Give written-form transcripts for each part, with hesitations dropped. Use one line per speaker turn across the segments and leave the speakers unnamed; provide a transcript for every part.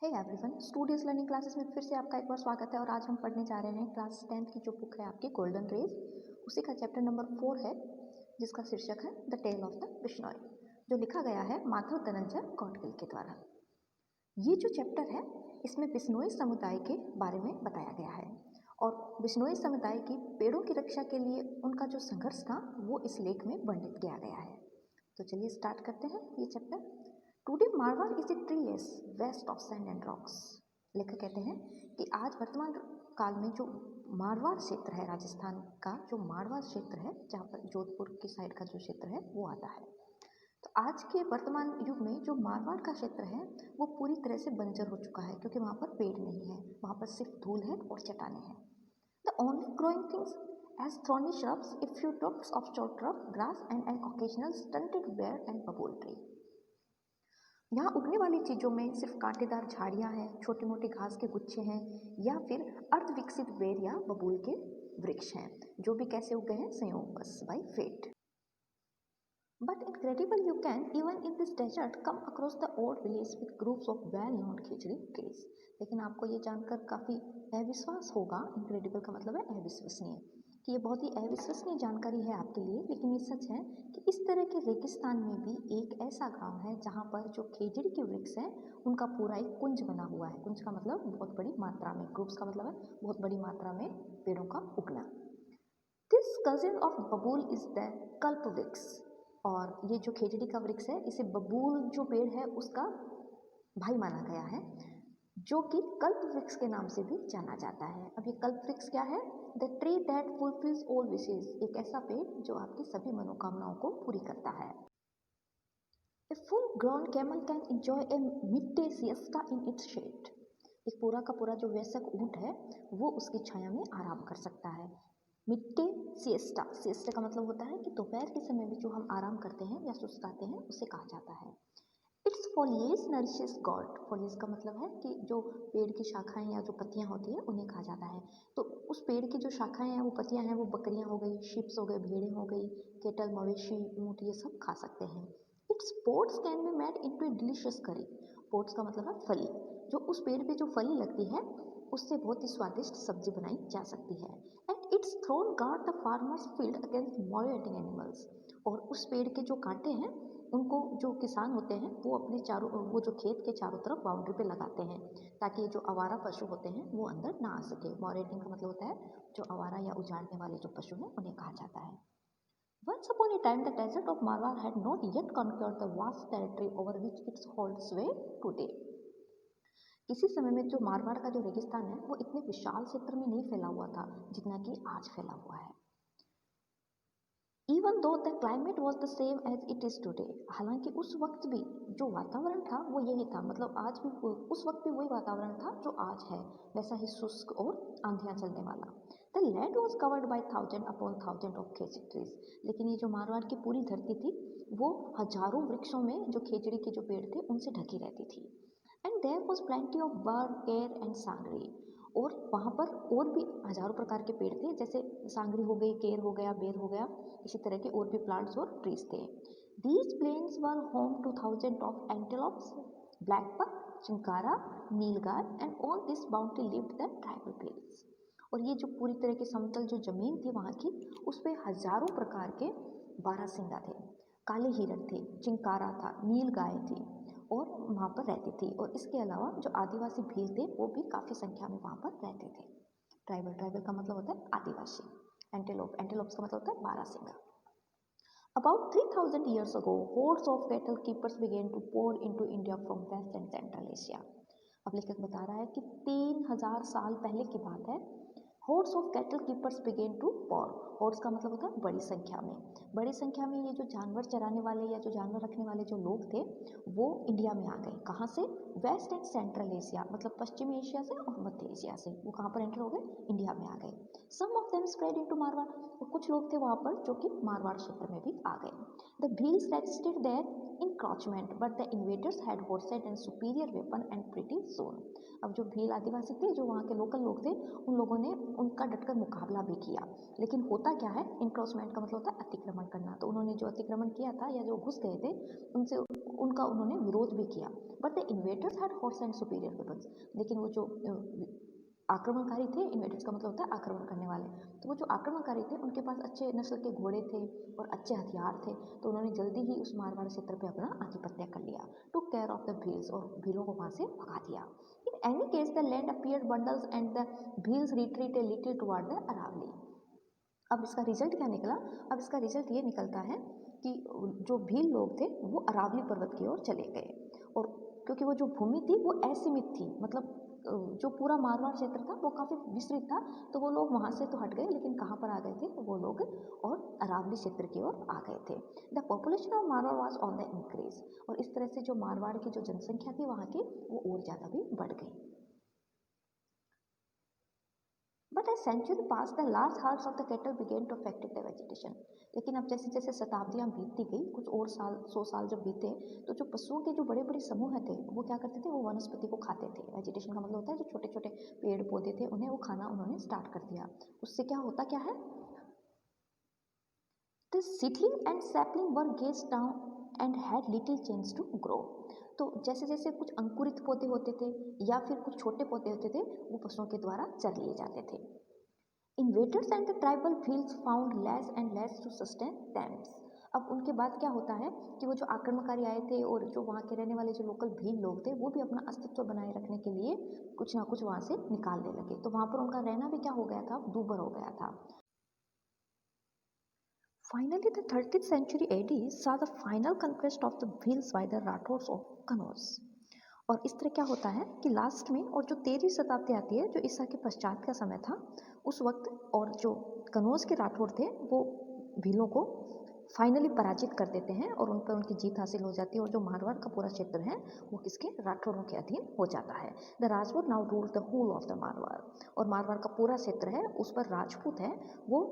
हे everyone, studios learning classes में फिर से आपका एक बार स्वागत है। और आज हम पढ़ने जा रहे हैं क्लास 10th की जो बुक है आपकी गोल्डन रेज, उसी का चैप्टर नंबर 4 है, जिसका शीर्षक है the tale of the Bishnoi, जो लिखा गया है माधव धनंजय गौडगिल के द्वारा। ये जो चैप्टर है इसमें बिश्नोई समुदाय के बारे में बताया गया है और बिश्नोई समुदाय की पेड़ों की रक्षा के लिए उनका जो संघर्ष था वो इस लेख में वर्णित किया गया है। तो चलिए स्टार्ट करते हैं ये चैप्टर। Today Marwar is a treeless waste of sand and rocks. लेखक कहते हैं कि आज वर्तमान काल में जो मारवाड़ क्षेत्र है, राजस्थान का जो मारवाड़ क्षेत्र है, जहाँ पर जोधपुर की साइड का जो क्षेत्र है वो आता है, तो आज के वर्तमान युग में जो मारवाड़ का क्षेत्र है वो पूरी तरह से बंजर हो चुका है, क्योंकि वहाँ पर पेड़ नहीं है, वहाँ पर सिर्फ धूल है और चट्टानें हैं। The only growing things as thorny shrubs, a few tufts of short grass and an occasional stunted bear and babul tree. यहाँ उगने वाली चीज़ों में सिर्फ कांटेदार झाड़ियाँ हैं, छोटे मोटे घास के गुच्छे हैं या फिर अर्ध विकसित बेर या बबूल के वृक्ष हैं, जो भी कैसे उग गए हैं, संयोगवश, by fate. But incredible, you can even in this desert come across the old village with groups of well-known khichdi trees। लेकिन आपको ये जानकर काफ़ी अविश्वास होगा, इनक्रेडिबल का मतलब है अविश्वसनीय, कि ये बहुत ही अविश्वसनीय जानकारी है आपके लिए, लेकिन ये सच है कि इस तरह के रेगिस्तान में भी एक ऐसा गांव है जहाँ पर जो खेजड़ी के वृक्ष हैं उनका पूरा एक कुंज बना हुआ है। कुंज का मतलब बहुत बड़ी मात्रा में, ग्रुप्स का मतलब है बहुत बड़ी मात्रा में पेड़ों का उगना। दिस कजिन ऑफ बबूल इज द कल्प वृक्ष। और ये जो खेजड़ी का वृक्ष है इसे बबूल जो पेड़ है उसका भाई माना गया है, जो कि कल्प वृक्ष के नाम से भी जाना जाता है। अब ये कल्प वृक्ष क्या है? The tree that fulfils all wishes, एक ऐसा पेड़ जो आपकी सभी मनोकामनाओं को पूरी करता है। A full grown camel can enjoy a midday siesta in its shade. एक पूरा का पूरा जो वयस्क ऊंट है वो उसकी छाया में आराम कर सकता है। मिड डे सिएस्टा, सिएस्टा का मतलब होता है कि दोपहर के समय में जो हम आराम करते हैं या सुस्ताते हैं उसे कहा जाता है। It's foliage nourishes God. Foliage का मतलब है कि जो पेड़ की शाखाएं या जो पत्तियां होती है उन्हें कहा जाता है। तो उस पेड़ की जो शाखाएं हैं वो पत्तियां हैं वो बकरियां हो गई, शिप्स हो गए, भेड़ें हो गई, केटल, मवेशी, ऊँट, ये सब खा सकते हैं। Its pods can be made into a delicious curry. Pods का मतलब है फली। जो उस पेड़ पे जो फली लगती है उससे बहुत ही स्वादिष्ट सब्जी बनाई जा सकती है। And its thorn guard the farmers field against mole eating animals. और उस पेड़ के जो कांटे हैं उनको जो किसान होते हैं वो अपने चारों, वो जो खेत के चारों तरफ बाउंड्री पे लगाते हैं, ताकि जो आवारा पशु होते हैं वो अंदर ना आ सके। मॉल-ईटिंग का मतलब होता है जो आवारा या उजाड़ने वाले जो पशु हैं उन्हें कहा जाता है। Once upon a time, the desert of Marwar had not yet conquered the vast territory over which it holds sway today. किसी समय में जो मारवाड़ का जो रेगिस्तान है वो इतने विशाल क्षेत्र में नहीं फैला हुआ था जितना कि आज फैला हुआ है। Even though the climate was the same as it is today. हालांकि उस वक्त भी जो वातावरण था वो यही था, मतलब आज भी उस वक्त भी वही वातावरण था जो आज है, वैसा ही शुष्क और आंधियाँ चलने वाला। The land was covered by thousand upon thousand of khejri trees. लेकिन ये जो मारवाड़ की पूरी धरती थी वो हजारों वृक्षों में, जो खेजड़ी के जो पेड़ थे उनसे ढकी रहती थी। And there was plenty of bird, ker and sangri. और वहाँ पर और भी हजारों प्रकार के पेड़ थे, जैसे सांगरी हो गई, केर हो गया, बेर हो गया, इसी तरह के और भी प्लांट्स और ट्रीज थे। These plains were home to thousand of antelopes, black buck, chinkara, nilgai and on this boundary lived the tribal peoples. और ये जो पूरी तरह की समतल जो जमीन थी वहाँ की, उस पर हजारों प्रकार के बारहसिंगा थे, काले हिरण थे, चिंकारा था, नीलगाय थी और वहाँ पर रहती थी। और इसके अलावा जो आदिवासी भील थे वो भी काफ़ी संख्या में वहाँ पर रहते थे। ट्राइबल, ट्राइबल का मतलब होता है आदिवासी। एंटेलोप, एंटेलोप्स का मतलब होता है बारहसिंगा। About 3000 years ago, hordes of cattle keepers began to pour into India from West and Central Asia। अब लेखक बता रहा है कि 3000 साल पहले की बात है। hordes of cattle keepers began to pour। hordes का मतलब होता है बड़ी संख्या में। बड़ी संख्या में ये जो जानवर चराने वाले या जो जानवर रखने वाले जो लोग थे वो इंडिया में आ गए। कहाँ से? वेस्ट एंड सेंट्रल एशिया, मतलब पश्चिमी एशिया से और मध्य एशिया से। वो कहाँ पर एंटर हो गए? इंडिया में आ गए। Some of them spread into Marwar. और कुछ लोग थे वहाँ पर जो कि मारवाड़ क्षेत्र में भी आ गए। The Bhils resisted their encroachment, but the invaders had horses and superior weapon and pretty soon। अब जो भील आदिवासी थे, जो वहाँ के लोकल लोग थे, उन लोगों ने उनका डटकर मुकाबला भी किया। लेकिन होता क्या है, इनक्रोचमेंट का मतलब होता है अतिक्रमण करना। तो उन्होंने जो अतिक्रमण किया था या जो घुस गए थे उनसे उनका उन्होंने विरोध भी किया। But the invaders had horse and superior weapons. लेकिन वो जो आक्रमणकारी थे, इन्वेडर्स का मतलब होता है आक्रमण करने वाले, तो वो जो आक्रमणकारी थे उनके पास अच्छे नस्ल के घोड़े थे और अच्छे हथियार थे। तो उन्होंने जल्दी ही उस मारवाड़ क्षेत्र पे अपना आधिपत्य कर लिया। Took care of the Bhils, और भीलों को वहाँ से भगा दिया। In any case the land appeared bundles and the Bhils retreat a little toward the Aravalli. अब इसका रिजल्ट क्या निकला? अब इसका रिजल्ट ये निकलता है कि जो भील लोग थे वो अरावली पर्वत की ओर चले गए। और क्योंकि वो जो भूमि थी वो असीमित थी, मतलब जो पूरा मारवाड़ क्षेत्र था वो काफ़ी विस्तृत था, तो वो लोग वहाँ से तो हट गए, लेकिन कहाँ पर आ गए थे वो लोग? और अरावली क्षेत्र की ओर आ गए थे। The population of Marwar was on the increase, और इस तरह से जो मारवाड़ की जो जनसंख्या थी वहाँ की वो और ज़्यादा भी बढ़ गई। But as century pass the large herds of the cattle began to affect the vegetation. लेकिन अब जैसे जैसे शताब्दियाँ बीतती गई, कुछ और साल 100 साल जब बीते, तो जो पशुओं के जो बड़े बड़े समूह थे वो क्या करते थे? वो वनस्पति को खाते थे। वेजिटेशन का मतलब होता है जो छोटे छोटे पेड़ पौधे थे उन्हें वो खाना उन्होंने स्टार्ट कर दिया। उससे क्या होता क्या है? The seedling and sapling were grazed down and had little chance to grow. तो जैसे जैसे कुछ अंकुरित पौधे होते थे या फिर कुछ छोटे पौधे होते थे वो पशुओं के द्वारा चर लिए जाते थे। Invaders and the tribal Bhils found less and less to sustain them. अब उनके बाद क्या होता है कि वो जो आक्रमणकारी आए थे और जो वहाँ के रहने वाले जो लोकल भील लोग थे वो भी अपना अस्तित्व बनाए रखने के लिए कुछ ना कुछ वहाँ से निकालने लगे। तो वहाँ पर उनका रहना भी क्या हो गया था? दूभर हो गया था। Finally, the 13th century AD saw the final conquest of the Bhils by the Rathors of Kannauj। और इस तरह क्या होता है कि लास्ट में, और जो 13वीं शताब्दी आती है जो ईसा के पश्चात का समय था उस वक्त, और जो कनौज के राठौर थे वो भीलों को फाइनली पराजित कर देते हैं और उन पर उनकी जीत हासिल हो जाती है। और जो मारवाड़ का पूरा क्षेत्र है वो किसके? राठौरों के अधीन हो जाता है। The Rajput now rule the whole of the Marwar, और मारवाड़ का पूरा क्षेत्र है उस पर राजपूत है वो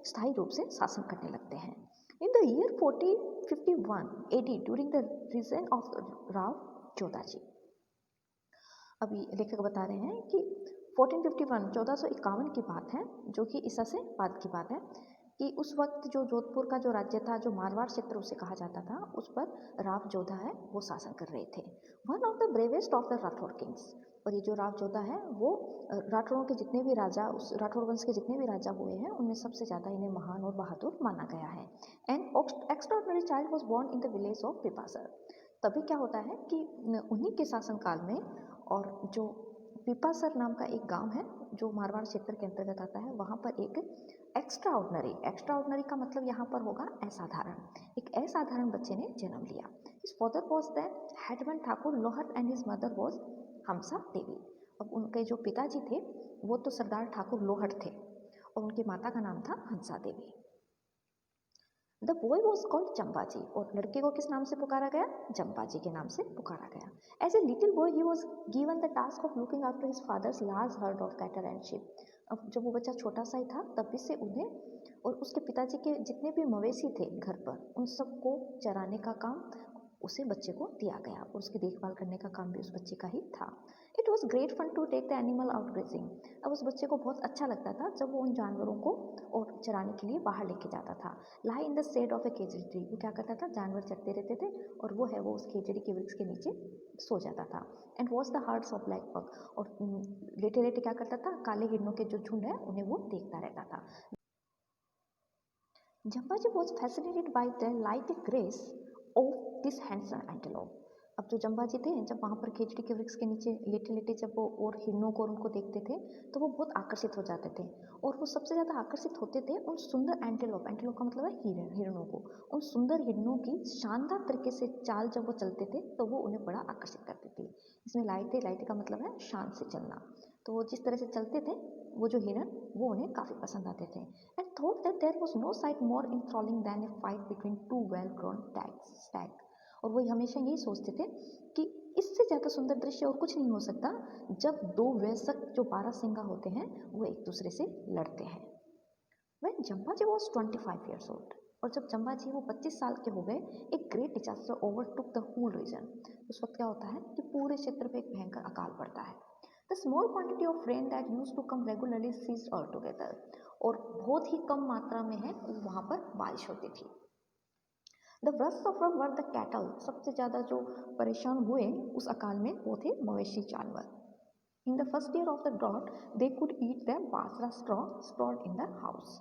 स्थायी रूप से शासन करने लगते हैं। In the year 1451 AD during the reign of Rao Jodhaji. अभी लेखक बता रहे हैं कि 1451 1451 की बात है, जो कि ईसा से बाद की बात है, कि उस वक्त जो जोधपुर का जो राज्य था, जो मारवाड़ क्षेत्र उसे कहा जाता था, उस पर राव जोधा है वो शासन कर रहे थे। One of the bravest of the Rathore Kings. और ये जो राव जोधा है वो राठौरों के जितने भी राजा, उस राठौर वंश के जितने भी राजा हुए हैं उनमें सबसे ज़्यादा इन्हें महान और बहादुर माना गया है। And extraordinary child was born in the village of Pipasar. तभी क्या होता है कि उन्हीं के शासनकाल में, और जो पिपासर नाम का एक गांव है जो मारवाड़ क्षेत्र के अंतर्गत आता है, वहाँ पर एक एक्स्ट्राऑर्डिनरी का मतलब यहाँ पर होगा असाधारण, एक असाधारण बच्चे ने जन्म लिया। His father was the headman Thakur Lohar and his mother was Hamsa Devi. अब उनके जो पिताजी थे वो तो सरदार ठाकुर लोहर थे और उनकी माता का नाम था Hansa Devi. The boy was called Jambaji, और लड़के को किस नाम से पुकारा गया? जम्बाजी के नाम से पुकारा गया। As a little boy he was given the task of looking after his father's large herd of cattle and sheep. अब जब वो बच्चा छोटा सा ही था तभी से उन्हें और उसके पिताजी के जितने भी मवेशी थे घर पर उन सबको चराने का काम उसे बच्चे को दिया गया, और उसकी देखभाल करने का काम भी उस बच्चे का ही था। It was great fun to take the animal out grazing. अब उस बच्चे को बहुत अच्छा लगता था जब वो उन जानवरों को और चराने के लिए बाहर लेके जाता था। Lie in the shade of a khejri tree, वो क्या करता था? जानवर चरते रहते थे और वो है वो उस केजड़ी के वृक्ष के नीचे सो जाता था। And watch the hearts of black bug, और लेटे लेटे क्या करता था? काले हिरणों के जो झुंड है उन्हें वो देखता रहता था। Jambaji was fascinated by the light grace of this handsome antelope. अब जो जम्बाजी थे जब वहाँ पर खेजड़ी के वृक्ष के नीचे लेटे लेटे जब वो और हिरणों को और उनको देखते थे तो वो बहुत आकर्षित हो जाते थे, और वो सबसे ज़्यादा आकर्षित होते थे उन सुंदर एंटेलोप का मतलब है हिरणों को। उन सुंदर हिरणों की शानदार तरीके से चाल जब वो चलते थे तो वो उन्हें बड़ा आकर्षित करती थी। इसमें लाइट का मतलब है शान से चलना। तो वो जिस तरह से चलते थे वो जो हिरण वो उन्हें काफ़ी पसंद आते थे। And thought that there was no sight more enthralling than a fight between two well grown stag. और वो हमेशा यही सोचते थे कि इससे ज़्यादा सुंदर दृश्य और कुछ नहीं हो सकता जब दो वयस्क जो 12 सिंगा होते हैं वो एक दूसरे से लड़ते हैं। When Jambaji was 25 years old, और जब जम्बाजी वो 25 साल के हो गए, एक great disaster overtook the whole region. उस वक्त क्या होता है कि पूरे क्षेत्र पे एक भयंकर अकाल पड़ता है। The small quantity of rain that use to come regularly ceased all together, और बहुत ही कम मात्रा में है वहाँ पर बारिश होती थी। The worst suffer were the cattle, सबसे ज़्यादा जो परेशान हुए उस अकाल में वो थे मवेशी जानवर। In the first year of the drought they could eat the bajra straw spread in the house.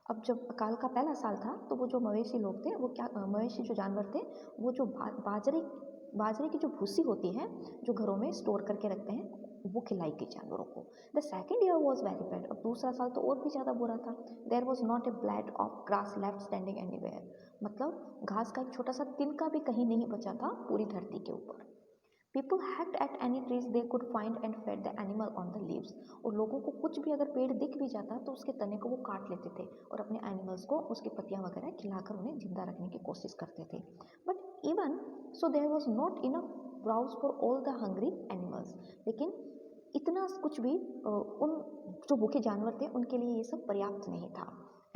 अब जब अकाल का पहला साल था तो वो जो मवेशी लोग थे वो क्या मवेशी जो जानवर थे वो जो बाजरे की जो भूसी होती है जो घरों में स्टोर करके रखते हैं वो खिलाई गई जानवरों को। The second year was very bad, अब दूसरा साल तो और भी ज़्यादा बुरा था। There was not a blade of grass left standing anywhere, मतलब घास का एक छोटा सा तिनका भी कहीं नहीं बचा था पूरी धरती के ऊपर। People hacked at any trees they could find and fed the animal on the leaves, और लोगों को कुछ भी अगर पेड़ दिख भी जाता तो उसके तने को वो काट लेते थे और अपने एनिमल्स को उसकी पत्तियां वगैरह खिलाकर उन्हें जिंदा रखने की कोशिश करते थे। But even so there was not enough browse for all the hungry animals, लेकिन इतना कुछ भी उन जो भूखे जानवर थे उनके लिए ये सब पर्याप्त नहीं था।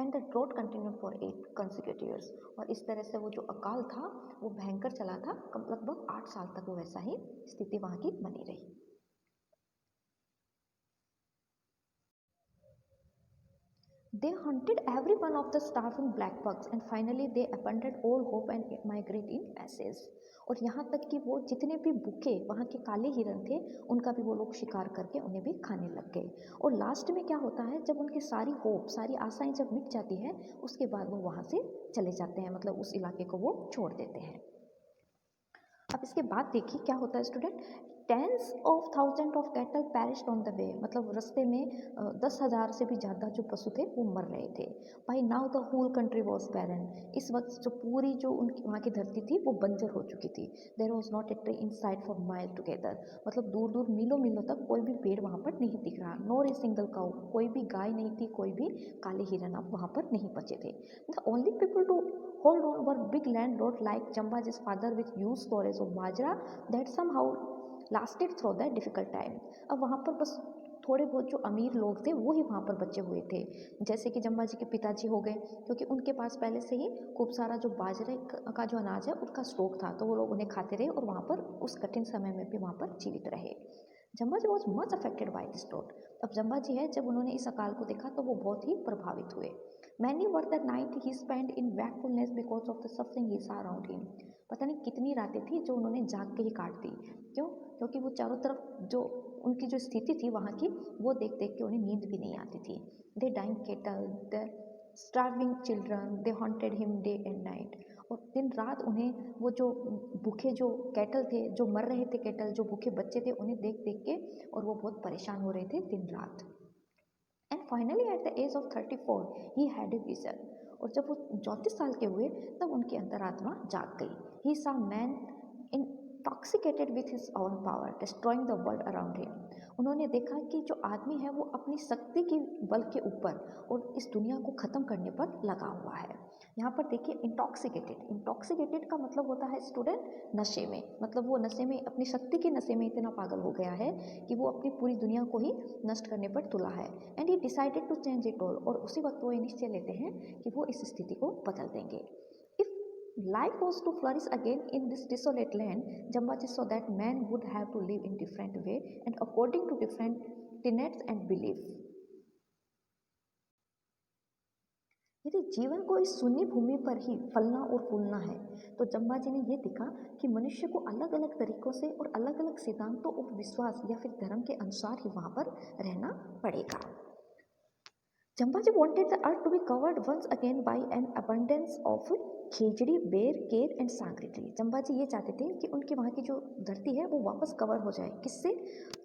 And the drought continued for 8 consecutive years, और इस तरह से वो जो अकाल था वो भयंकर चला था, लगभग 8 साल तक वो वैसा ही स्थिति वहाँ की बनी रही। They hunted every one of the starving black bugs and finally they abandoned all hope and migrated in masses. और यहाँ तक कि वो जितने भी भूखे वहाँ के काले हिरन थे उनका भी वो लोग शिकार करके उन्हें भी खाने लग गए। और लास्ट में क्या होता है, जब उनकी सारी होप सारी आशाएं जब मिट जाती है उसके बाद वो वहाँ से चले जाते हैं, मतलब उस इलाके को वो छोड़ देते हैं। अब इसके बाद देखिए क्या होता है student, tens of thousand of cattle perished on the way, मतलब रास्ते में 10,000 से भी ज़्यादा जो पशु थे वो मर रहे थे। By now the whole country was barren, इस वक्त जो पूरी जो उनकी वहाँ की धरती थी वो बंजर हो चुकी थी। There was not a tree in sight for mile together, मतलब दूर दूर मीलों मीलों तक कोई भी पेड़ वहाँ पर नहीं दिख रहा। नॉर ए सिंगल काउ, कोई भी गाय नहीं थी, कोई भी काले हिरन अब वहाँ पर नहीं बचे थे। The only people to hold on were big landlord like Jambaji's father with huge storage of bajra that somehow lasted through the difficult time। अब वहाँ पर बस थोड़े बहुत जो अमीर लोग थे वो ही वहाँ पर बचे हुए थे, जैसे कि जम्बा जी के पिताजी हो गए, क्योंकि उनके पास पहले से ही खूब सारा जो बाजरे का जो अनाज है उसका स्टॉक था, तो वो लोग उन्हें खाते रहे और वहाँ पर उस कठिन समय में भी वहाँ पर जीवित रहे। Jamba ji was much affected by this drought, अब जम्बा जी है जब उन्होंने इस अकाल को देखा तो वो बहुत ही प्रभावित हुए। Many were the night he spent in wakefulness because of the suffering he saw around him। पता नहीं कितनी रातें थी जो उन्होंने जाग के ही काट दी। क्यों? क्योंकि वो चारों तरफ जो उनकी जो स्थिति थी वहाँ की वो देख देख के उन्हें नींद भी नहीं आती थी। They dying cattle, the starving children, they haunted him day and night, और दिन रात उन्हें वो जो भूखे जो कैटल थे, जो मर रहे थे कैटल, जो भूखे बच्चे थे, उन्हें देख देख के और वो बहुत परेशान हो रहे थे दिन रात। And finally at the age of 34 he had a vision, और जब वो 34 साल के हुए तब उनकी अंतरात्मा जाग गई। ही सा man intoxicated with his own power destroying the world around him. उन्होंने देखा कि जो आदमी है वो अपनी शक्ति की बल के ऊपर और इस दुनिया को ख़त्म करने पर लगा हुआ है। यहाँ पर देखिए इंटॉक्सिकेटेड का मतलब होता है स्टूडेंट नशे में, मतलब वो नशे में अपनी शक्ति के नशे में इतना पागल हो गया है कि वो अपनी पूरी दुनिया को ही नष्ट करने पर तुला है। And he decided to change it all, और उसी वक्त वो ये निश्चय लेते हैं कि वो इस स्थिति को बदल देंगे। If life was to flourish again in this desolate land, Jambaji so that man would have to live in different way and according to different tenets and belief. यदि जीवन को इस शून्य भूमि पर ही फलना और फूलना है तो जम्बा जी ने ये देखा कि मनुष्य को अलग अलग तरीकों से और अलग अलग सिद्धांतों और विश्वास या फिर धर्म के अनुसार ही वहाँ पर रहना पड़ेगा। Jambaji wanted the earth to be covered once again by an abundance of खेजड़ी, बेर, केर एंड सांगरी ट्री। जम्बाजी ये चाहते थे कि उनकी वहाँ की जो धरती है वो वापस कवर हो जाए, किससे?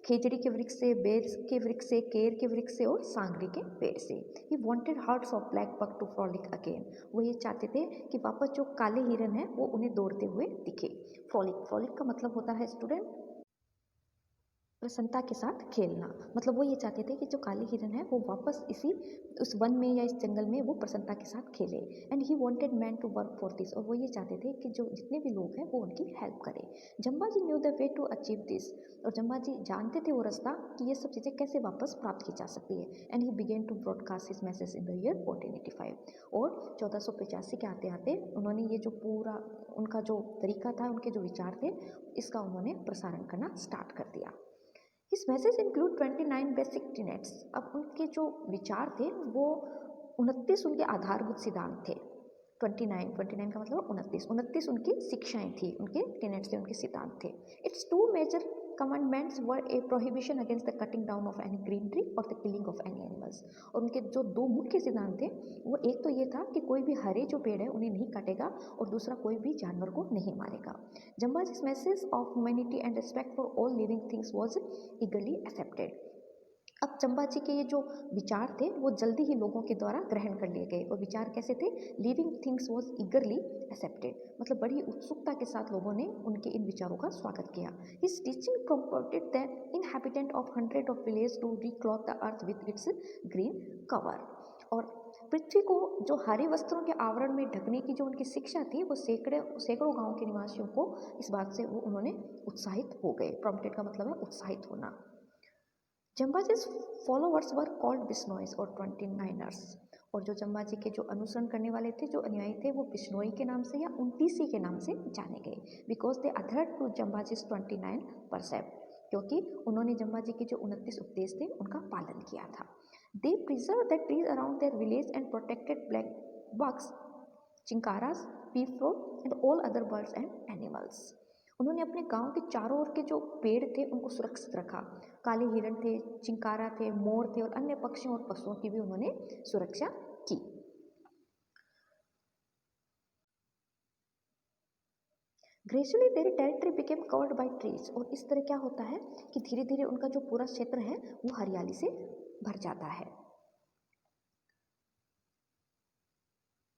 खेजड़ी के वृक्ष से, बेर के वृक्ष से, केर के वृक्ष से और सांगरी के पेड़ से। He wanted herds of black buck to frolic again. वो ये चाहते थे कि वापस जो काले हिरन है वो उन्हें दौड़ते हुए दिखे। फ्रॉलिक का मतलब होता है स्टूडेंट प्रसन्नता के साथ खेलना, मतलब वो ये चाहते थे कि जो काले हिरन है वो वापस उस वन में या इस जंगल में वो प्रसन्नता के साथ खेले। And he wanted man to work for this, और वो ये चाहते थे कि जो जितने भी लोग हैं वो उनकी हेल्प करें। Jamba ji knew the way to achieve this, और जम्बा जी जानते थे वो रास्ता कि ये सब चीज़ें कैसे वापस प्राप्त की जा सकती है। And he began to broadcast his message in the year 1485, और 1485 के आते आते उन्होंने ये जो पूरा उनका जो तरीका था, उनके जो विचार थे, इसका उन्होंने प्रसारण करना स्टार्ट कर दिया। His message include 29 basic tenets. अब उनके जो विचार थे वो 29 उनके आधारभूत सिद्धांत थे। 29 का मतलब 29 उनकी शिक्षाएं थी, उनके टेनेट्स थे, उनके सिद्धांत थे। Its two major commandments were a prohibition against the cutting down of any green tree और the killing of any animals. और उनके जो दो मुख्य सिद्धांत थे वो एक तो ये था कि कोई भी हरे जो पेड़ है उन्हें नहीं काटेगा और दूसरा कोई भी जानवर को नहीं मारेगा। Jambaji's message of humanity and respect for all living things was eagerly accepted. अब चंबाजी के ये जो विचार थे वो जल्दी ही लोगों के द्वारा ग्रहण कर लिए गए। और विचार कैसे थे? Living things was eagerly accepted, मतलब बड़ी उत्सुकता के साथ लोगों ने उनके इन विचारों का स्वागत किया। His teaching prompted the inhabitant of hundred of village to reclothe the earth with its green cover. और पृथ्वी को जो हरे वस्त्रों के आवरण में ढकने की जो उनकी शिक्षा थी वो सैकड़ों गांव के निवासियों को इस बात से वो उन्होंने उत्साहित हो गए। प्रॉम्प्टेड का मतलब है उत्साहित होना। जम्बाजी's फॉलोअर्स वर कॉल्ड बिश्नोइज और 29ers। और जो जम्बाजी के जो अनुसरण करने वाले थे, जो अनुयायी थे, वो बिश्नोई के नाम से या 29 के नाम से जाने गए। बिकॉज दे अधर्ड टू जम्बाजी's 29 परसेप्ट, क्योंकि उन्होंने जम्बाजी के जो 29 उपदेश थे उनका पालन किया था। They preserve the trees around their village and protected black bucks, chinkaras, peafowl and all other birds and animals. उन्होंने अपने गांव के चारों ओर के जो पेड़ थे उनको सुरक्षित रखा। काले हिरण थे, चिंकारा थे, मोर थे और अन्य पक्षियों और पशुओं की भी उन्होंने सुरक्षा की। Gradually their territory became covered by trees. और इस तरह क्या होता है कि धीरे धीरे उनका जो पूरा क्षेत्र है वो हरियाली से भर जाता है।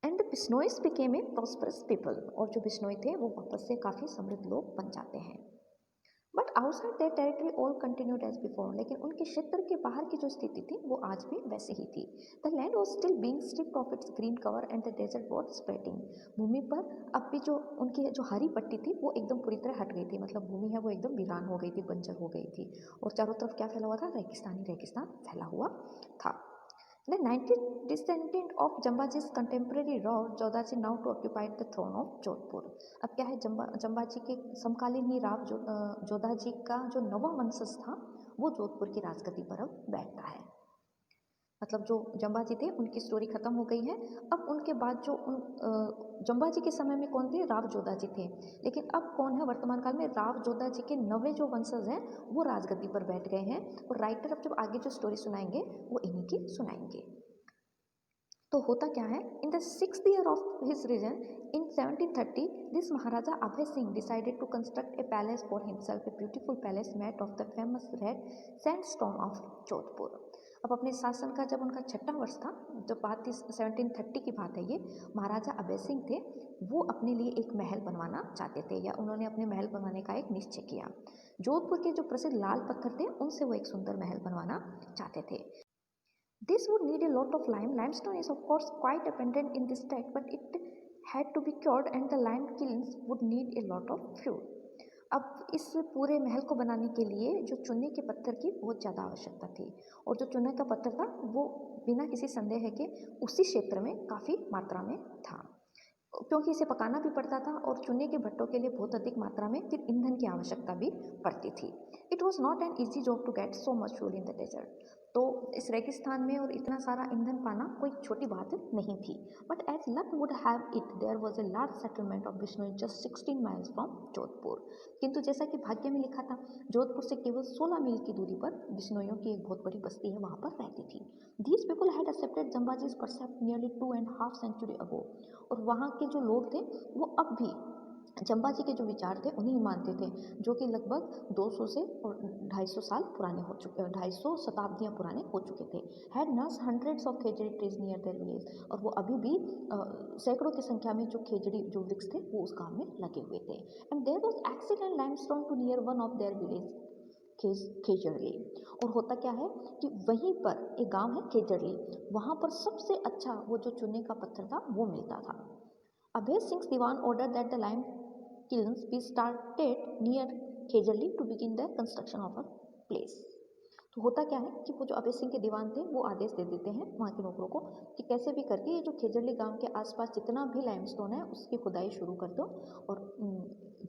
And Bishnois became a prosperous people. और जो बिश्नोई थे वो वापस से काफ़ी समृद्ध लोग बन जाते हैं। But outside their territory all continued as before. लेकिन उनके क्षेत्र के बाहर की जो स्थिति थी वो आज भी वैसे ही थी। The land was still being stripped of its green cover and the desert was spreading. भूमि पर अब भी जो उनकी जो हरी पट्टी थी वो एकदम पूरी तरह हट गई थी, मतलब भूमि है वो एकदम वीरान हो गई थी, बंजर हो गई थी। और चारों तरफ क्या फैला हुआ था? रेगिस्तान फैला हुआ था। The 19th descendant of Jambaji's contemporary Rao Jodaji now to occupy the throne of Jodhpur। अब क्या है, जम्बाजी के समकालीन ही राव जोधाजी का जो नवा वंशज था वो जोधपुर की राजगद्दी पर अब बैठता है। मतलब जो जम्बाजी थे उनकी स्टोरी खत्म हो गई है। अब उनके बाद जो जम्बाजी के समय में कौन थे? राव जोधाजी थे। लेकिन अब कौन है वर्तमान काल में? राव जोधाजी के नवे जो वंशज हैं वो राजगद्दी पर बैठ गए हैं। और राइटर अब जब आगे जो स्टोरी सुनाएंगे वो इन्हीं की सुनाएंगे। तो होता क्या है, in the 6th year of his reign in 1730 this Maharaja Abhay Singh decided to construct a palace for himself, a beautiful palace made of the famous red sandstone of Jodhpur. अब अपने शासन का जब उनका 6वां वर्ष था, जब बात थी 1730 की बात है ये, महाराजा अभय सिंह थे वो अपने लिए एक महल बनवाना चाहते थे, या उन्होंने अपने महल बनवाने का एक निश्चय किया। जोधपुर के जो प्रसिद्ध लाल पत्थर थे उनसे वो एक सुंदर महल बनवाना चाहते थे। This would need a lot of lime. Limestone is of course quite abundant in this state, but it had to be cured and the lime kilns would need a lot of fuel. अब इस पूरे महल को बनाने के लिए जो चूने के पत्थर की बहुत ज़्यादा आवश्यकता थी, और जो चूने का पत्थर था वो बिना किसी संदेह है कि उसी क्षेत्र में काफ़ी मात्रा में था, क्योंकि इसे पकाना भी पड़ता था और चूने के भट्टों के लिए बहुत अधिक मात्रा में फिर ईंधन की आवश्यकता भी पड़ती थी। It was not an easy job to get so much fuel in the desert. तो इस रेगिस्तान में और इतना सारा ईंधन पाना कोई छोटी बात नहीं थी। But as luck would have it there was a large settlement of Bishnoi just 16 miles from Jodhpur. किंतु जैसा कि भाग्य में लिखा था, जोधपुर से केवल 16 मील की दूरी पर बिश्नोइयों की एक बहुत बड़ी बस्ती है, वहाँ पर रहती थी। These people had accepted Jambaji's precept nearly 2.5 century ago. और वहाँ के जो लोग थे वो अब भी जम्बाजी के जो विचार थे उन्हीं मानते थे, जो कि लगभग 200 से और 250 साल पुराने हो चुके, 250 शताब्दियाँ पुराने हो चुके थे। Had nurse hundreds of khejri trees near their village. और वो अभी भी सैकड़ों की संख्या में जो खेजड़ी जो वृक्ष थे वो उस गांव में लगे हुए थे। And there was excellent limestone to near one of their village Khejarli. और होता क्या है कि वहीं पर एक गांव है खेजड़ली, वहाँ पर सबसे अच्छा वो जो चूने का पत्थर था वो मिलता था। Abhay Singh Diwan ordered that the lime kilns be started near Khejarli to begin the construction of a place। तो होता क्या है कि वो जो अभय सिंह के दीवान थे वो आदेश दे देते हैं वहाँ के नौकरों को कि कैसे भी करके ये जो खेजड़ली गांव के आसपास जितना भी लाइमस्टोन है उसकी खुदाई शुरू कर दो और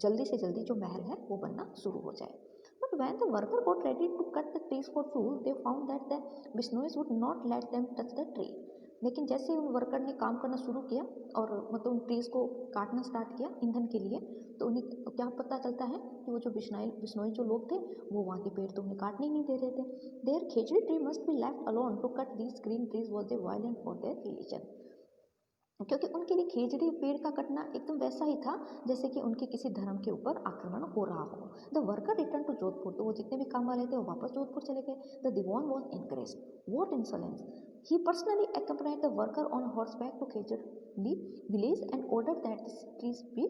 जल्दी से जल्दी जो महल है वो बनना शुरू हो जाए। But when the worker got ready to cut the trees for fuel, they found that the Bishnois would not let them touch the tree. लेकिन जैसे उन वर्कर ने काम करना शुरू किया और मतलब उन ट्रीज को काटना स्टार्ट किया ईंधन के लिए, तो उन्हें क्या पता चलता है कि वो जो बिश्नोई जो लोग थे वो वहाँ के पेड़ तो उन्हें काटने ही नहीं दे रहे थे. Their khejri tree must be left alone to cut these green trees was a violent for their religion. क्योंकि उनके लिए खेजड़ी पेड़ का कटना एकदम वैसा ही था जैसे कि उनके किसी धर्म के ऊपर आक्रमण हो रहा हो. The worker return to Jodhpur, तो वो जितने भी काम वाले थे वो वापस जोधपुर चले गए. The Diwan was enraged. What insolence. He personally accompanied the worker on horseback to Khejri village and ordered that the trees be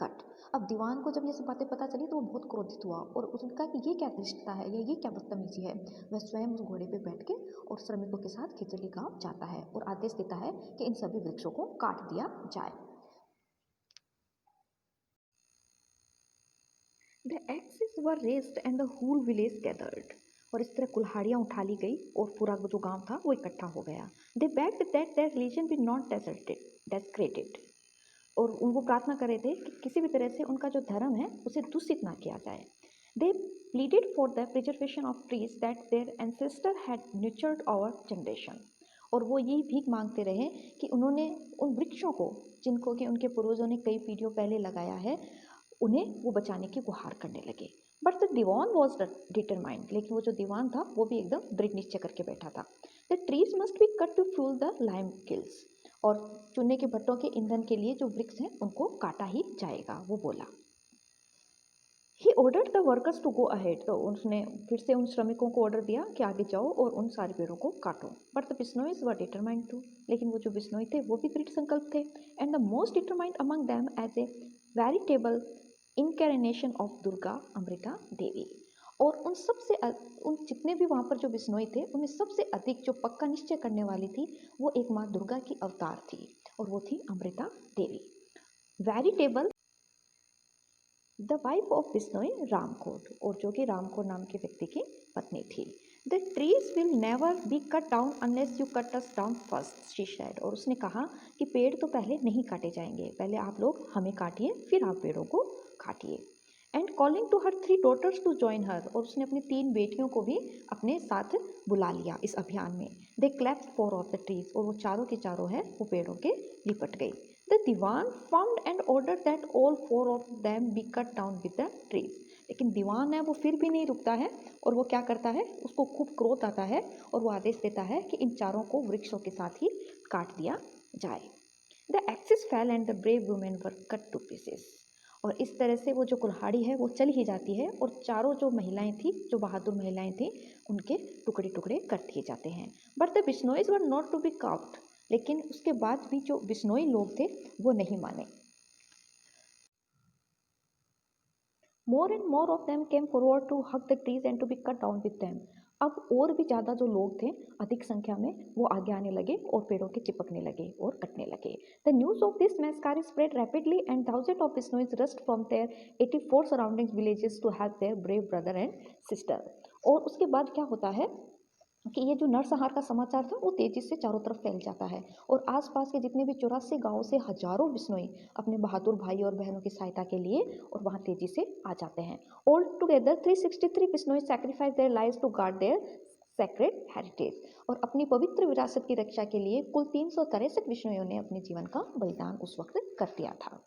cut. अब दीवान को जब ये सब बातें पता चली तो वो बहुत क्रोधित हुआ और उसने कहा कि ये क्या धृष्टता है या ये क्या बदतमीजी है. वह स्वयं उस घोड़े पे बैठ के और श्रमिकों के साथ खेजड़ी गांव जाता है और आदेश देता है कि इन सभी वृक्षों को काट दिया जाए. The axes were raised and the whole village gathered. और इस तरह कुल्हाड़ियाँ उठा ली गई और पूरा जो गांव था वो इकट्ठा हो गया. They begged that their religion be not desecrated. और वो प्रार्थना कर रहे थे कि किसी भी तरह से उनका जो धर्म है उसे दूषित ना किया जाए. They pleaded for the preservation of trees that their ancestor had nurtured our generation. और वो यही भीख मांगते रहे कि उन्होंने उन वृक्षों को जिनको कि उनके पूर्वजों ने कई पीढ़ियों पहले लगाया है उन्हें वो बचाने की गुहार करने लगे. But the Diwan was determined, लेकिन वो जो दीवान था वो भी एकदम दृढ़ निश्चय करके बैठा था. The trees must be cut to fuel the lime kilns. और चूने के भट्टों के ईंधन के लिए जो वृक्ष हैं उनको काटा ही जाएगा, वो बोला. He ordered the workers to go ahead, तो उसने फिर से उन श्रमिकों को ऑर्डर दिया कि आगे जाओ और उन सारे पेड़ों को काटो. But the Bishnois were determined to, लेकिन वो जो बिश्नोई थे वो भी दृढ़ संकल्प थे. And the most determined among them as a veritable incarnation of Durga Amrita Devi. और उन जितने भी वहाँ पर जो बिश्नोई थे उनमें सबसे अधिक जो पक्का निश्चय करने वाली थी वो एक माँ दुर्गा की अवतार थी और वो थी Amrita Devi. Veritable the wife of Bishnoi Ramkot, और जो कि रामकोट नाम के व्यक्ति की पत्नी थी. The trees will never be cut down unless you cut us down first, she said. और उसने कहा कि पेड़ तो पहले नहीं काटे जाएंगे, पहले आप लोग हमें काटिए फिर आप पेड़ों को काटिए. And calling to her 3 daughters to join her, और उसने अपनी 3 बेटियों को भी अपने साथ बुला लिया इस अभियान में. दे क्लेप्ट 4 ऑफ द ट्रीज, और वो चारों की चारों है वो पेड़ों के लिपट गई. The Diwan found and order that all 4 of them be cut down with the trees. लेकिन दीवान है वो फिर भी नहीं रुकता है और वो क्या करता है, उसको खूब क्रोध आता है और वो आदेश देता है कि इन चारों को वृक्षों के साथ ही काट दिया जाए. The axis fail and the brave women were cut two pieces. और इस तरह से वो जो कुल्हाड़ी है वो चल ही जाती है और चारों जो महिलाएं थी, जो बहादुर महिलाएं थी, उनके टुकड़े टुकड़े कर दिए जाते हैं. But the Bishnois were not to be cowed, लेकिन उसके बाद भी जो बिश्नोई लोग थे वो नहीं माने. More and more of them came forward to hug the trees and to be cut down with them. अब और भी ज़्यादा जो लोग थे अधिक संख्या में वो आगे आने लगे और पेड़ों के चिपकने लगे और कटने लगे. The news of this massacre spread rapidly and thousands of Bishnois rushed from their 84 surrounding villages to help their brave brother and sister. और उसके बाद क्या होता है कि ये जो नरसंहार का समाचार था वो तेजी से चारों तरफ फैल जाता है और आसपास के जितने भी 84 गांवों से हजारों बिश्नोई अपने बहादुर भाई और बहनों की सहायता के लिए और वहां तेजी से आ जाते हैं. All together 363 Bishnoi sacrifice their lives to guard their sacred heritage. और अपनी पवित्र विरासत की रक्षा के लिए कुल 363 बिश्नोइयों ने अपने जीवन का बलिदान उस वक्त कर दिया था.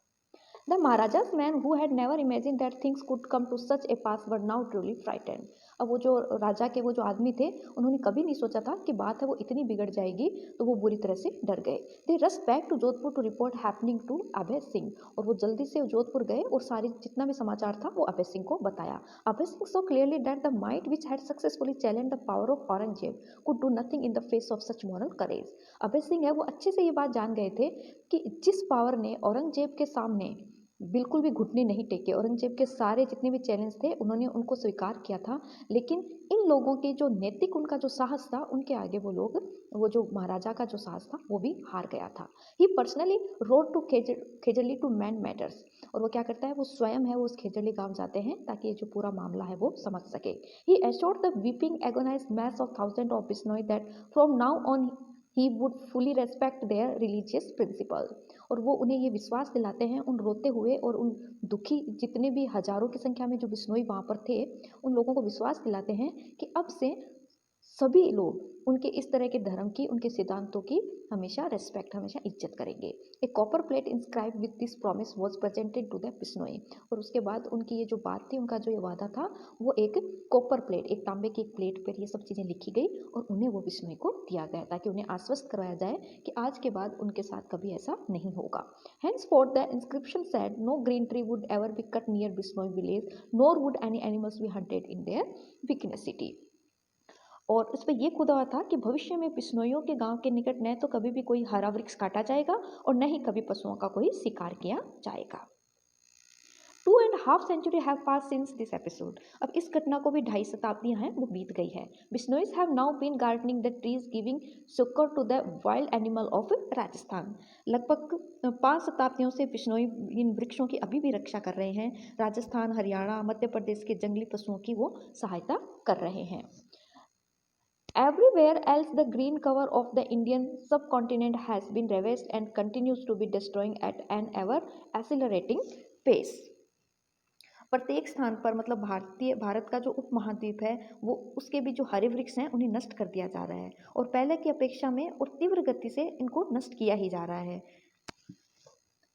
The Maharaja's man who had never imagined that things could come to such a pass were now truly frightened. अब वो जो राजा के वो जो आदमी थे उन्होंने कभी नहीं सोचा था कि बात है वो इतनी बिगड़ जाएगी, तो वो बुरी तरह से डर गए. They rushed back to Jodhpur to report happening to Abhay Singh. और वो जल्दी से जोधपुर गए और सारी जितना भी समाचार था वो अभय सिंह को बताया. Abhay Singh saw clearly that the might which had successfully challenged the power of Aurangzeb could do nothing in the face of such moral courage. Abhay Singh है वो अच्छे से ये बात जान गए थे कि जिस पावर ने औरंगजेब के सामने बिल्कुल भी घुटने नहीं टेके, औरंगजेब के सारे जितने भी चैलेंज थे उन्होंने उनको स्वीकार किया था, लेकिन इन लोगों के जो नैतिक उनका जो साहस था उनके आगे वो जो महाराजा का जो साहस था वो भी हार गया था. He personally rode to Khejarli to mend matters. और वो क्या करता है, वो स्वयं है वो उस खेजड़ली गांव जाते हैं ताकि ये जो पूरा मामला है वो समझ सके. He assured the weeping agonized mass of thousand of Bishnoi that from now on he would fully respect their religious principle, और वो उन्हें ये विश्वास दिलाते हैं, उन रोते हुए और उन दुखी जितने भी हजारों की संख्या में जो बिश्नोई वहाँ पर थे, उन लोगों को विश्वास दिलाते हैं कि अब से सभी लोग उनके इस तरह के धर्म की, उनके सिद्धांतों की हमेशा रेस्पेक्ट, हमेशा इज्जत करेंगे। एक copper plate inscribe with this promise was presented to the Bishnoi, और उसके बाद उनकी ये जो बात थी, उनका जो ये वादा था, वो एक कॉपर प्लेट, एक तांबे की एक प्लेट पर ये सब चीज़ें लिखी गई और उन्हें वो बिश्नोई को दिया गया, ताकि उन्हें आश्वस्त करवाया जाए कि आज के बाद उनके साथ कभी ऐसा नहीं होगा। Henceforth the inscription said no green tree would ever be cut near Bisnoy village, nor would any animals be hunted in their vicinity. और उस पर यह खुदा हुआ था कि भविष्य में बिश्नोइयों के गांव के निकट न तो कभी भी कोई हरा वृक्ष काटा जाएगा और न ही कभी पशुओं का कोई शिकार किया जाएगा। 2.5 century have passed since this episode. अब इस घटना को भी 2.5 शताब्दियां हैं वो बीत गई है। बिश्नोइज have now been gardening the trees, giving succor to the wild animal of Rajasthan. लगभग 5 शताब्दियों से बिश्नोई इन वृक्षों की अभी भी रक्षा कर रहे हैं। राजस्थान, हरियाणा, मध्य प्रदेश के जंगली पशुओं की वो सहायता कर रहे हैं। Everywhere else the green cover of the Indian subcontinent has been ravaged and continues to be destroying at an ever accelerating pace. प्रत्येक स्थान पर, मतलब भारत का जो उपमहाद्वीप है, वो उसके भी जो हरे वृक्ष हैं उन्हें नष्ट कर दिया जा रहा है, और पहले की अपेक्षा में और तीव्र गति से इनको नष्ट किया ही जा रहा है।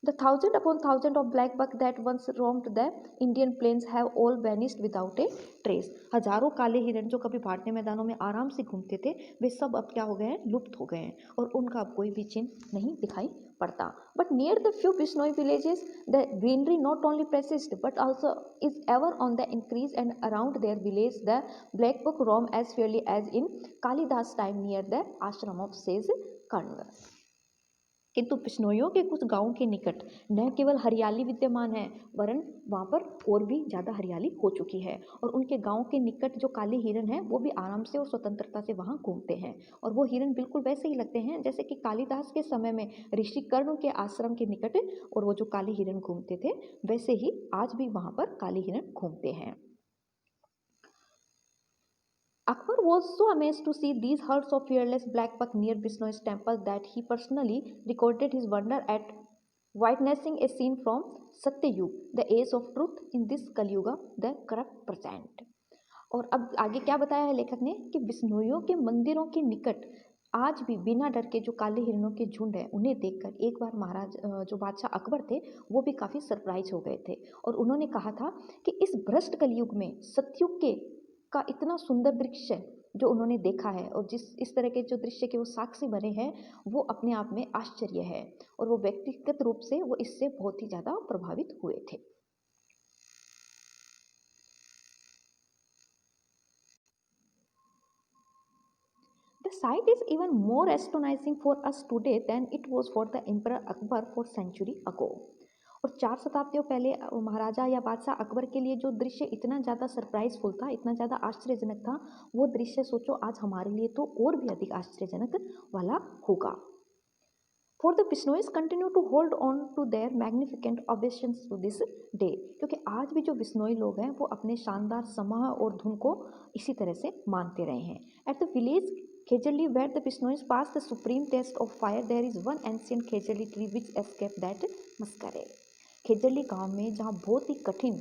The thousand upon thousand of black buck that once roamed the Indian plains have all vanished without a trace. हजारों काले हिरण जो कभी भारतीय मैदानों में आराम से घूमते थे, वे सब अब क्या हो गए हैं, लुप्त हो गए हैं, और उनका अब कोई भी चिन्ह नहीं दिखाई पड़ता। But near the few Bishnoi villages, the greenery not only persists but also is ever on the increase, and around their village the black buck roam as freely as in Kalidas time near the ashram of sage Karna. किंतु बिश्नोइयों के कुछ गांवों के निकट न केवल हरियाली विद्यमान है, वरन वहाँ पर और भी ज़्यादा हरियाली हो चुकी है, और उनके गांव के निकट जो काले हिरण हैं वो भी आराम से और स्वतंत्रता से वहाँ घूमते हैं, और वो हिरण बिल्कुल वैसे ही लगते हैं जैसे कि कालिदास के समय में ऋषि कर्ण के आश्रम के निकट और वो जो काले हिरण घूमते थे, वैसे ही आज भी वहाँ पर काले हिरण घूमते हैं। Akbar was so amazed to see these herds of fearless black buck near Bisnoi's temple that he personally recorded his wonder at witnessing a scene from Satyayug, the age of truth, in this Kalyuga, the corrupt present. और अब आगे क्या बताया है लेखक ने कि बिश्नोइयों के मंदिरों के निकट आज भी बिना डर के जो काले हिरणों के झुंड है, उन्हें देखकर एक बार महाराज जो बादशाह अकबर थे वो भी काफ़ी सरप्राइज हो गए थे, और उन्होंने कहा था कि इस भ्रष्ट कलयुग में सतयुग का इतना सुंदर दृश्य जो उन्होंने देखा है, और इस तरह के जो दृश्य के वो साक्षी बने हैं, वो अपने आप में आश्चर्य है, और वो व्यक्तिगत रूप से वो इससे बहुत ही ज़्यादा प्रभावित हुए थे। The sight is even more astonishing for us today than it was for the Emperor Akbar 4 century ago. और 4 शताब्दियों पहले महाराजा या बादशाह अकबर के लिए जो दृश्य इतना ज़्यादा सरप्राइजफुल था, इतना ज़्यादा आश्चर्यजनक था, वो दृश्य सोचो आज हमारे लिए तो और भी अधिक आश्चर्यजनक वाला होगा। For the Bishnois continue to hold on to their magnificent obeisance to this day, क्योंकि आज भी जो बिश्नोई लोग हैं वो अपने शानदार समाह और धुन को इसी तरह से मानते रहे हैं। At the village Khejali, where the Bishnois pass the supreme test of fire, there is one ancient Khejali tree which escaped that massacre. Khejarli गांव में जहाँ बहुत ही कठिन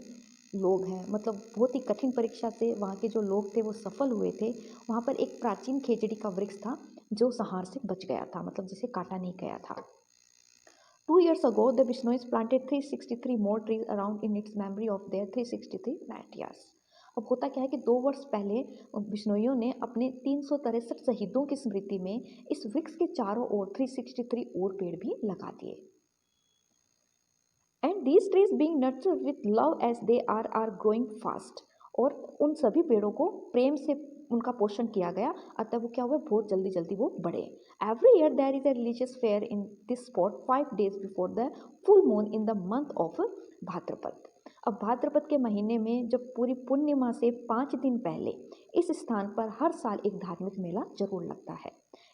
लोग हैं, मतलब बहुत ही कठिन परीक्षा से वहाँ के जो लोग थे वो सफल हुए थे, वहाँ पर एक प्राचीन खेजड़ी का वृक्ष था जो संहार से बच गया था, मतलब जिसे काटा नहीं गया था। 2 years ago the Bishnois planted 363 more trees around in its memory of their 363 martyrs. अब होता क्या है कि 2 वर्ष पहले बिश्नोइयों ने अपने 363 शहीदों की स्मृति में इस वृक्ष के चारों ओर 363 और पेड़ भी लगा दिए। And these trees being nurtured with love as they are growing fast. और उन सभी पेड़ों को प्रेम से उनका पोषण किया गया, अतः वो क्या हुआ, बहुत जल्दी जल्दी वो बढ़े। Every year there is a religious fair in this spot 5 days before the full moon in the month of भाद्रपद। अब भाद्रपद के महीने में जब पूरी पूर्णिमा से 5 दिन पहले इस स्थान पर हर साल एक धार्मिक मेला जरूर लगता है।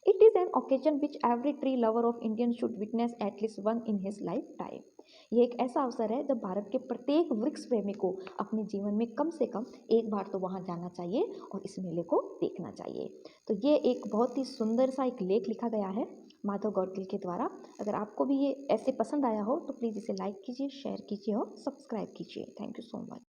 It is an occasion which every tree lover of Indian should witness at least one in his life time. ये एक ऐसा अवसर है जब भारत के प्रत्येक वृक्ष प्रेमी को अपने जीवन में कम से कम एक बार तो वहाँ जाना चाहिए और इस मेले को देखना चाहिए। तो ये एक बहुत ही सुंदर सा एक लेख लिखा गया है माधव गौडगिल के द्वारा। अगर आपको भी ये ऐसे पसंद आया हो तो प्लीज़ इसे लाइक कीजिए, शेयर कीजिए और सब्सक्राइब कीजिए। Thank you so much.